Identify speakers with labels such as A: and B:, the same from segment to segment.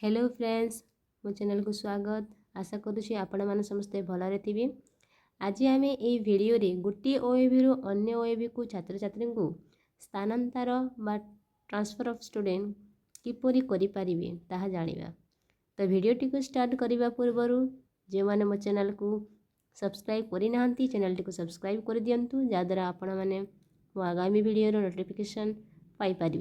A: Hello friends मो channel को स्वागत। आशा करुँच आपण मैंने समस्ते भलरे थे। आज आम ये भिडियो गोटे ओएबी रु अन्य ओएबी को छात्र छात्री को स्थानांतर बा ट्रांसफर ऑफ स्टूडेंट किपरि करि परिबे ताहा जानिबा। तो भिडियोटी को स्टार्ट करने पूर्व जो मैंने मो चैनल को सब्सक्राइब करना चैनल को सब्सक्राइब कर दिंतु जहाँद्वारा आपण मैंने मो आगामी भिडियो नोटिफिकेशन पाइपर।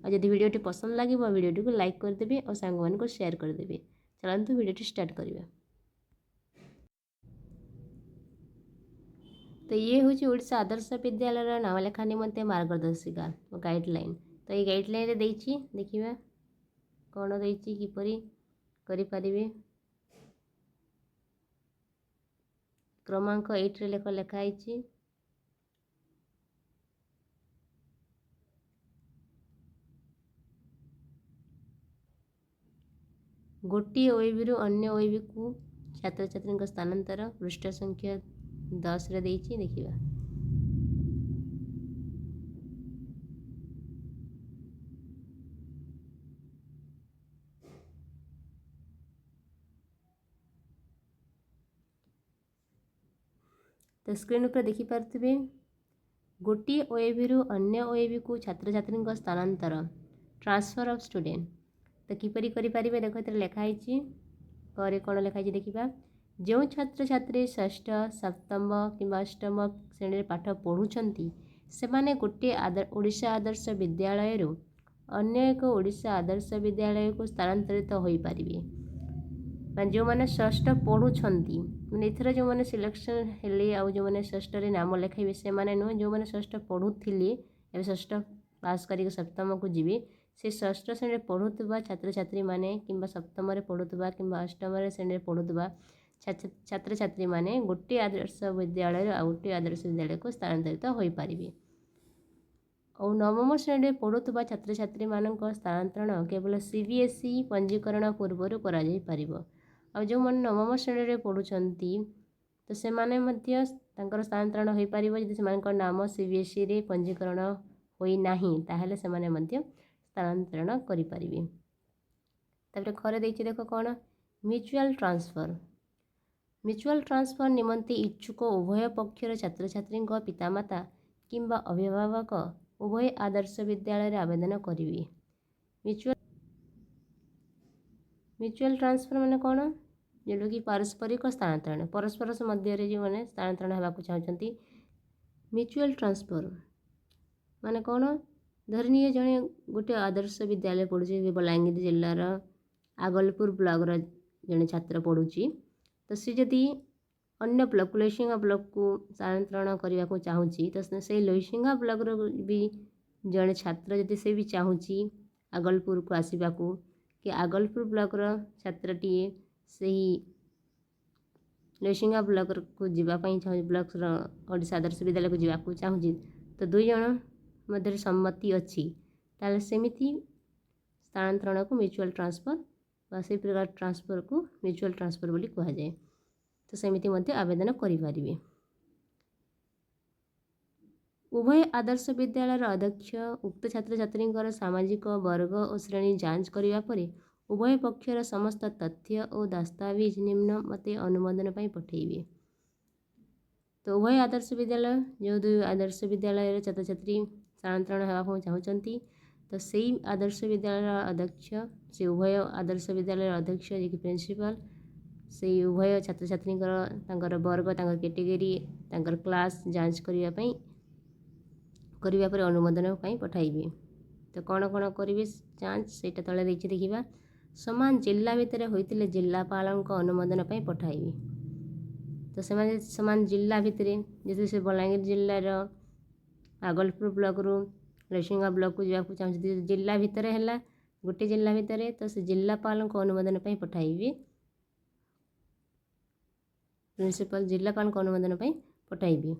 A: और जब भिडियोटी पसंद लगे भिडियोटी को लाइक करदेवे और सांग मान को शेयर करदेवे। चलते भिडियोटी स्टार्ट करिए। तो ये हूँ ओडिशा आदर्श विद्यालय नाम लेखा निमंते मार्गदर्शिका और गाइडलाइन। तो ये गाइडलाइन रे देछि देखिबा कौन देछि किपरि करि परिबे। क्रमांक 8 रे लेखा आइछि। गोटे ओएबी रु अन्य ओएबी को छात्र छात्री स्थानांतर पृष्ठ संख्या 10 रे देछि देखिबा। तो स्क्रीन पर देखि पारथिबे गोटे ओएबी रु अन्य ओएबी को छात्र छात्री स्थानांतर ट्रांसफर ऑफ स्टूडेंट। तो किपरि करि परिबे देखो एतरे लेखा आइछि। करे कोन लेखा आइछि देखिबा। जो छात्र छात्री षष्ठ सप्तम किंवा अष्टम श्रेणी पाठ पढ़ुछंती से माने गोटे ओडिशा आदर्श विद्यालय रु अन्य एक ओडिशा आदर्श विद्यालय को स्थानांतरित होई परिबे। माने जो माने षष्ठ पढ़ुछंती माने एथरा जो माने सिलेक्शन हेले आ जो माने षष्ठ रे नाम लेखाइबे से माने नो जो माने षष्ठ पढ़ुथिले एबे षष्ठ पास करी सप्तम को जिबे से षष्ठ श्रेणी पढ़ुवा छात्र छात्री माने किंबा सप्तम रे पढ़ुवा किंबा अष्टम श्रेणी पढ़ुवा छात्र छात्री माने गोटे आदर्श विद्यालय आ गोटे आदर्श विद्यालय को स्थानांतरित होई परिबे। और नवम श्रेणी पढ़ुवा छात्र छात्री मानक स्थानांतरण केवल सीबीएसई पंजीकरण पूर्व करा जाई परिबो। और जो मन नवम श्रेणी रे पढ़ुछंती तो से माने मध्य तांकर स्थानांतरण होई परिबो जदि सेमानकर नाम सीबीएसई रे पंजीकरण होई नाही ताहेले से माने मध्य स्थानांतरण करि परिबे। तापर खरे देछि देखो कोन म्यूचुअल ट्रांसफर। म्यूचुअल ट्रांसफर निमंते इच्छुक उभय पक्षर छात्र छात्री पितामाता किंबा अभिभावक उभय आदर्श विद्यालय रे आवेदन करिवे। म्यूचुअल ट्रांसफर माने कोन जो कि पारस्परिक स्थानांतरण परस्पर मध्य रे जो माने स्थानांतरण हेबाकु चाहउछंती। म्यूचुअल ट्रांसफर माने कोन धरनीय जने गोटे आदर्श विद्यालय पढ़ुची बलांगीर जिल्लार आगलपुर ब्लॉक र जने छात्र पढ़ुची तो सी जदि अन्य ब्लॉक लोहिसिंगा ब्लॉक को स्थानांतरण करने को चाहूँगी तो से लोहिसिंगा ब्लॉक रो भी जड़े छात्र जदि से भी चाहूँगी आगलपुर को आसवा कि आगलपुर ब्लॉक रो छात्रटीए से ही लोहिसिंगा ब्लॉक को जीवाई चाहूँ ब्लॉक ओडिशा आदर्श विद्यालय को जीवा चाहूँगी तो दुई जन मध्य सम्मति अच्छी ताले सेमिति स्थानांतरण को म्यूचुअल ट्रांसफर बा से प्रकार ट्रांसफर को म्यूचुअल ट्रांसफर बोली कहा जाए। तो सेमिति मध्य आवेदन करि परिबे। उभय आदर्श विद्यालय अध्यक्ष उक्त छात्र छात्री सामाजिक वर्ग और श्रेणी जांच करिवा परे उभय पक्षर समस्त तथ्य और दस्तावेज निम्न मते अनुमोदन पई पठेइबे। तो उभय आदर्श विद्यालय जो दुई आदर्श विद्यालय छात्र छात्री स्थानांतरण हेबाकु चाहूछंती तो सेई आदर्श विद्यालय अध्यक्ष से उभय आदर्श विद्यालय अध्यक्ष जे कि प्रिंसिपल से उभय छात्र छात्री वर्ग कैटेगरी क्लास जांच करिया पर अनुमोदन पई पठाइबे। तो कौन कौन करेंगे जांच से तले देखा समान जिला भितर होते जिलापाल अनुमोदन पई पठाइबे। तो से समान जिला भितर जैसे से बलांगीर जिलार आगलपुर ब्लॉक रू लोहिसिंगा ब्लॉक को जावाक चाहूँ जिला भितर है गोटे जिला भितर तो से जिलापाल अनुमोदन पई पठाइबे। प्रिंसिपल जिलापाल अनुमोदन पई पठाइबे।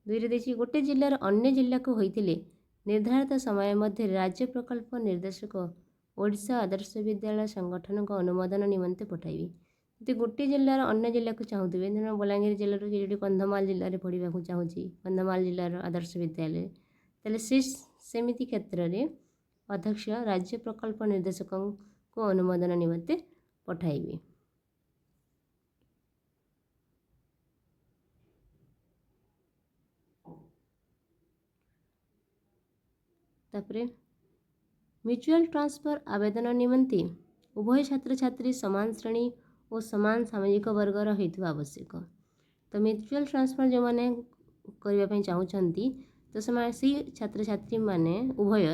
A: दुईरे देखिए गोटे जिलार अन्य जिला को होइतिले निर्धारित समय मध्य राज्य प्रकल्प निर्देशक ओडिशा आदर्श विद्यालय संगठन को अनुमोदन निमंते पठाइबे। यदि गोटे जिलार अन्य जिला को चाहूबे धर बलांगीर जिलार जो कंधमाल जिले में पढ़ा चाहूँगी कंधमाल जिलार आदर्श विद्यालय तेल सेमिति क्षेत्र में अध्यक्ष राज्य प्रकल्प निर्देशक को अनुमोदन निमंते पठाइबे। तापरे म्यूचुअल ट्रांसफर आवेदन निमंते उभय छात्र छात्री समान श्रेणी और समान सामाजिक वर्गर होइथिबा आवश्यक। तो म्यूचुअल ट्रांसफर जो मैंने करने चाहूँगी तो से छात्र छात्री माने उभय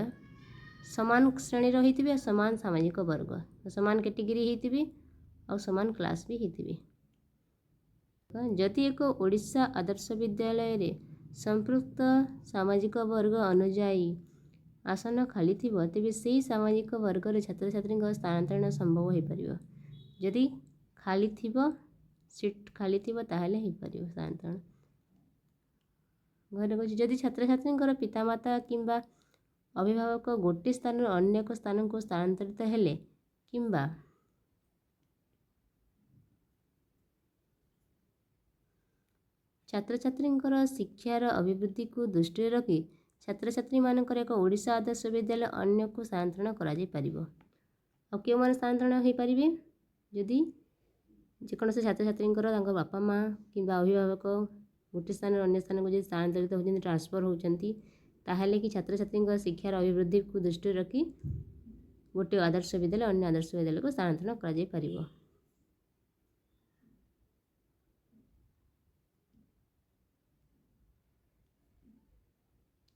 A: समान श्रेणी रही समान सामाजिक वर्ग समान कैटेगरी होती और समान क्लास भी होती। जदि एक ओडिशा आदर्श विद्यालय रे संपृक्त सामाजिक वर्ग अनुजाई आसन खाली थी तेज से सामाजिक वर्ग छात्र छात्री स्थानांतरण संभव हो पार। जदि खाली थी सीट खाली थी ताहले हो पार स्थानांतरण। घर कह जदि छात्र छात्री पितामाता किंबा अभिभावक गोटे स्थान अन्य एक स्थान को स्थानांतरित हेले किंबा छात्र छात्री शिक्षार अभिवृद्धि को दृष्टि रखी छात्र छात्री मानकर एक ओडिशा आदर्श विद्यालय अन्य को स्थानांतरण करा क्यों मैंने स्थानांतरण हो पारे जदि जेकोसी छात्र छात्री बापा माँ कि अभिभावक गोटे स्थान अन्य स्थान को स्थानांतरित होती ट्रांसफर होती ताहले कि छात्र छात्री शिक्षार अभिवृद्धि को दृष्टि रखी गोटे आदर्श विद्यालय अन्य आदर्श विद्यालय को स्थानांतरण करा।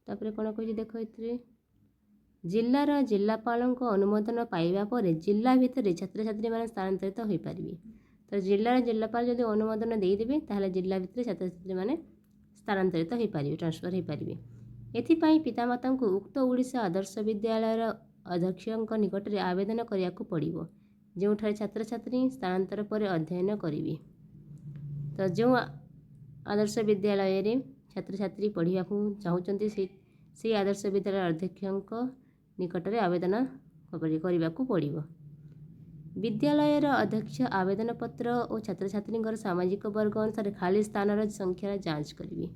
A: तापर कौन कही देख ये जिलार जिलापाल अनुमोदन पाइबा पर जिला भितर छात्र छात्री मैंने स्थानांतरित हो पारे। तो जिलार जिलापाल जब अनुमोदन देदेवे ताहले जिला भितर छात्र छात्री मैंने स्थानांतरित हो पारे ट्रांसफर हो पारे। एथिपाई पितामाता को उक्त ओडिशा आदर्श विद्यालय अध्यक्ष निकट में आवेदन करने को पड़ो जो छात्र छात्री स्थानांतर पर अध्ययन करेंगे। तो जो आदर्श विद्यालय रे छात्र छात्री पढ़ा चाहूँगी से आदर्श विद्यालय अध्यक्ष निकट में आवेदन करने को पड़ो। विद्यालय अध्यक्ष आवेदन पत्र और छात्र छात्री सामाजिक वर्ग अनुसार खाली स्थान संख्या जांच करेंगे।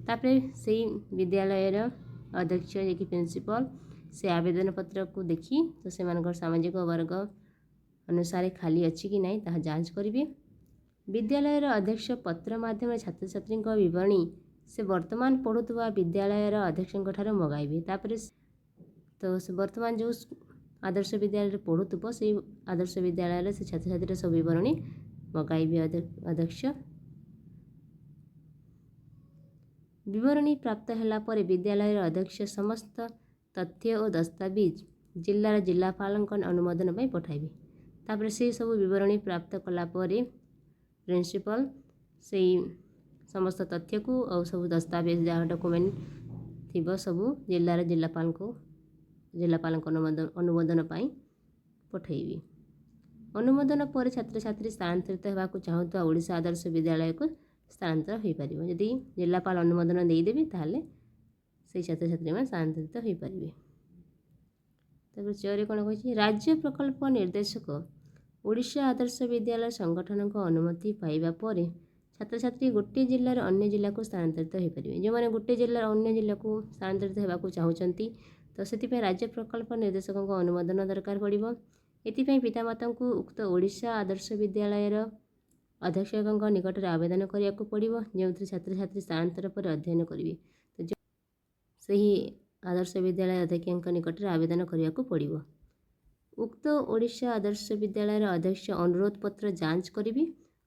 A: तापर से विद्यालय अध्यक्ष जे कि प्रिंसिपल से आवेदन पत्र को देखी तो से सामाजिक वर्ग अनुसार खाली अच्छी कि नहीं ता जांच करेंगे। विद्यालय अध्यक्ष पत्र माध्यम छात्र छात्री विवरणी से वर्तमान पढ़ुवा विद्यालय अध्यक्ष मगाइबे। तापर तो वर्तमान जो आदर्श विद्यालय पढ़ुव से आदर्श विद्यालय से छात्र छात्री सब विवरणी मगाइबे अध्यक्ष। विवरणी प्राप्त होला पर विद्यालय अध्यक्ष समस्त तथ्य और दस्तावेज जिलार जिलापाल अनुमोदन पर पठाइबे। तापर से सब विवरणी प्राप्त कला प्रिंसिपल से समस्त तथ्य को और सब दस्तावेज जहाँ डॉक्यूमेंट थी सब जिलार जिलापाल अनुमोदन पाई पठाइबे। अनुमोदन पर छात्र छात्री स्थानांतरित होगा चाहूँगा ओडिशा आदर्श विद्यालय को स्थानांतर हो पार। जदि जिलापाल अनुमोदन देदेवे ताहले से छात्र छात्री में स्थानांतरित हो पारे। तापर चौरे कौन कही राज्य प्रकल्प निर्देशक ओडिशा आदर्श विद्यालय संगठन को अनुमति पाइबा पर छात्र छात्री गोटे जिलार अन्य जिला को स्थानांतरित हो पारे। जो मैंने गोटे जिलार अन्य जिला को स्थानांतरित होगा चाहूँगी तो से राज्य प्रकल्प निर्देशक अनुमोदन दरकार पड़ो। एथिपाई पितामाता को उक्त ओडिशा आदर्श विद्यालय अध्यक्ष निकट में आवेदन करने को पड़ो जो छात्र छात्री स्थानांतर पर अध्ययन करेंगे। तो जो सही आदर्श विद्यालय अध्यक्ष निकट में आवेदन करने को पड़ो। उक्त ओडिशा आदर्श विद्यालय अध्यक्ष अनुरोध पत्र जांच करेंगे।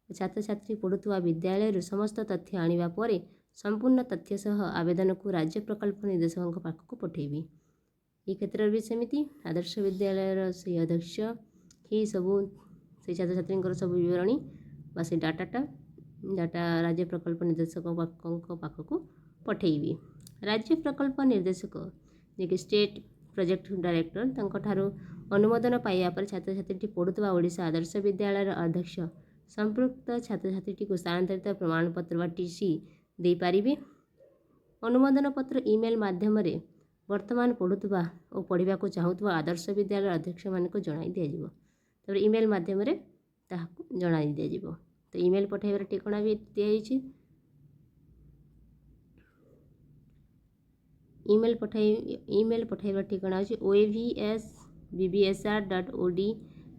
A: छात्र छात्री पढ़ुवा विद्यालय समस्त तथ्य आनिबा परे संपूर्ण तथ्य सह आवेदन को राज्य प्रकल्प निर्देशक पाखक पठेबी। ये क्षेत्र भी सेमिति आदर्श विद्यालय से अध्यक्ष ही सबू से छात्र छात्री सब विवरणी बा से डाटा राज्य प्रकल्प निर्देशक पाखक पठेबी। राज्य प्रकल्प निर्देशक जे कि स्टेट प्रोजेक्ट डायरेक्टर तंकठारु अनुमोदन पाइबा पर छात्र छात्री पढ़ुवा ओडिशा आदर्श विद्यालय अध्यक्ष संपृक्त छात्र छात्री को स्थानांतरित प्रमाणपत्र व टीसी दे पारिबे। अनुमोदन पत्र ईमेल माध्यम रे वर्तमान पढ़ुवा और पढ़ा को चाहूवा आदर्श विद्यालय अध्यक्ष मान को जणाई दिज्व। तब ईमेल माध्यम रे ताहाकु जणाई दिज्व। तो ईमेल पठाइबार ठिकाना भी दिया। ईमेल पठाइबार ठिकाना होची ovsbbsr.od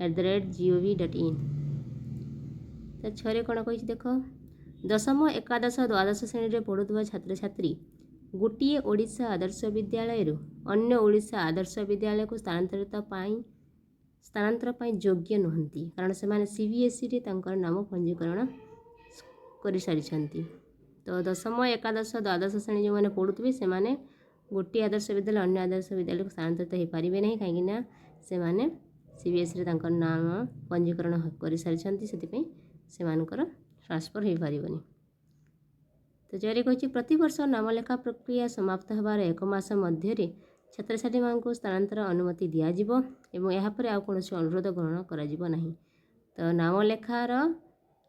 A: www.ecom.gov.in। ତା ଛରେ କ'ଣ କହିଛି ଦେଖ, ଦଶମ ଏକାଦଶ ଦ୍ୱାଦଶ ଶ୍ରେଣୀରେ ପଢ଼ୁଥିବା ଛାତ୍ରଛାତ୍ରୀ ଗୋଟିଏ ଓଡ଼ିଶା ଆଦର୍ଶ ବିଦ୍ୟାଳୟରୁ ଅନ୍ୟ ଓଡ଼ିଶା ଆଦର୍ଶ ବିଦ୍ୟାଳୟକୁ ସ୍ଥାନାନ୍ତର ପାଇଁ ଯୋଗ୍ୟ ନୁହନ୍ତି, କାରଣ ସେମାନେ CBSEରେ ତାଙ୍କର ନାମ ପଞ୍ଜୀକରଣ କରିସାରିଛନ୍ତି। ତ ଦଶମ ଏକାଦଶ ଦ୍ୱାଦଶ ଶ୍ରେଣୀ ଯେଉଁମାନେ ପଢ଼ୁଥିବେ ସେମାନେ ଗୋଟିଏ ଆଦର୍ଶ ବିଦ୍ୟାଳୟ ଅନ୍ୟ ଆଦର୍ଶ ବିଦ୍ୟାଳୟକୁ ସ୍ଥାନାନ୍ତରିତ ହୋଇପାରିବେ ନାହିଁ, କାହିଁକିନା ସେମାନେ CBSEରେ ତାଙ୍କର ନାମ ପଞ୍ଜୀକରଣ କରିସାରିଛନ୍ତି, ସେଥିପାଇଁ ସେମାନଙ୍କର ଟ୍ରାନ୍ସଫର୍ ହୋଇପାରିବନି। ତ ଚାରି କହିଛି, ପ୍ରତିବର୍ଷ ନାମଲେଖା ପ୍ରକ୍ରିୟା ସମାପ୍ତ ହେବାର 1 ମାସ ମଧ୍ୟରେ ଛାତ୍ରଛାତ୍ରୀମାନଙ୍କୁ ସ୍ଥାନାନ୍ତର ଅନୁମତି ଦିଆଯିବ ଏବଂ ଏହାପରେ ଆଉ କୌଣସି ଅନୁରୋଧ ଗ୍ରହଣ କରାଯିବ ନାହିଁ। ତ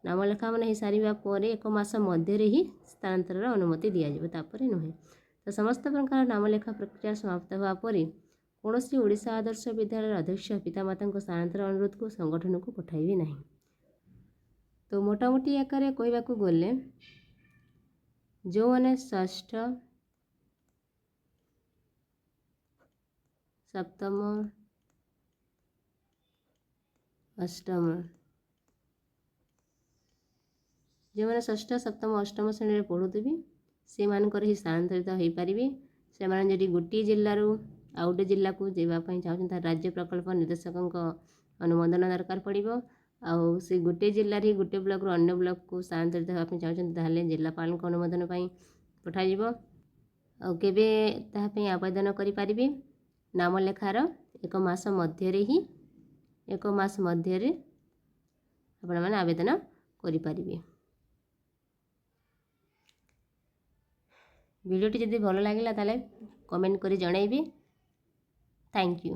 A: ନାମଲେଖା ମାନେ ହୋଇସାରିବା ପରେ 1 ମାସ ମଧ୍ୟରେ ହିଁ ସ୍ଥାନାନ୍ତରର ଅନୁମତି ଦିଆଯିବ, ତାପରେ ନୁହେଁ। ତ ସମସ୍ତ ପ୍ରକାର ନାମଲେଖା ପ୍ରକ୍ରିୟା ସମାପ୍ତ ହେବା ପରେ କୌଣସି ଓଡ଼ିଶା ଆଦର୍ଶ ବିଦ୍ୟାଳୟର ଅଧ୍ୟକ୍ଷ ପିତାମାତାଙ୍କ ସ୍ଥାନାନ୍ତର ଅନୁରୋଧକୁ ସଂଗଠନକୁ ପଠାଇବେ ନାହିଁ। ତ ମୋଟାମୋଟି ଆକାରରେ କହିବାକୁ ଗଲେ ଯେଉଁମାନେ ଷଷ୍ଠ, ସପ୍ତମ, ଅଷ୍ଟମ ଶ୍ରେଣୀରେ ପଢ଼ୁଥିବେ ସେମାନଙ୍କର ହିଁ ସ୍ଥାନାନ୍ତରିତ ହୋଇପାରିବେ। ସେମାନେ ଯଦି ଗୋଟିଏ ଜିଲ୍ଲାରୁ ଆଉ ଗୋଟେ ଜିଲ୍ଲାକୁ ଯିବା ପାଇଁ ଚାହୁଁଛନ୍ତି ତାହା ରାଜ୍ୟ ପ୍ରକଳ୍ପ ନିର୍ଦ୍ଦେଶକଙ୍କ ଅନୁମୋଦନ ଦରକାର ପଡ଼ିବ। ଆଉ ସେ ଗୋଟିଏ ଜିଲ୍ଲାରେ ଗୋଟିଏ ବ୍ଲକରୁ ଅନ୍ୟ ବ୍ଲକକୁ ସ୍ଥାନାନ୍ତରିତ ହେବା ପାଇଁ ଚାହୁଁଛନ୍ତି ତାହେଲେ ଜିଲ୍ଲାପାଳଙ୍କ ଅନୁମୋଦନ ପାଇଁ ପଠାଯିବ। ଆଉ କେବେ ତାହା ପାଇଁ ଆବେଦନ କରିପାରିବେ? ନାମଲେଖାର 1 ମାସ ମଧ୍ୟରେ ଆପଣମାନେ ଆବେଦନ କରିପାରିବେ। ଭିଡ଼ିଓଟି ଯଦି ଭଲ ଲାଗିଲା ତାହେଲେ କମେଣ୍ଟ କରି ଜଣାଇବେ। Thank you.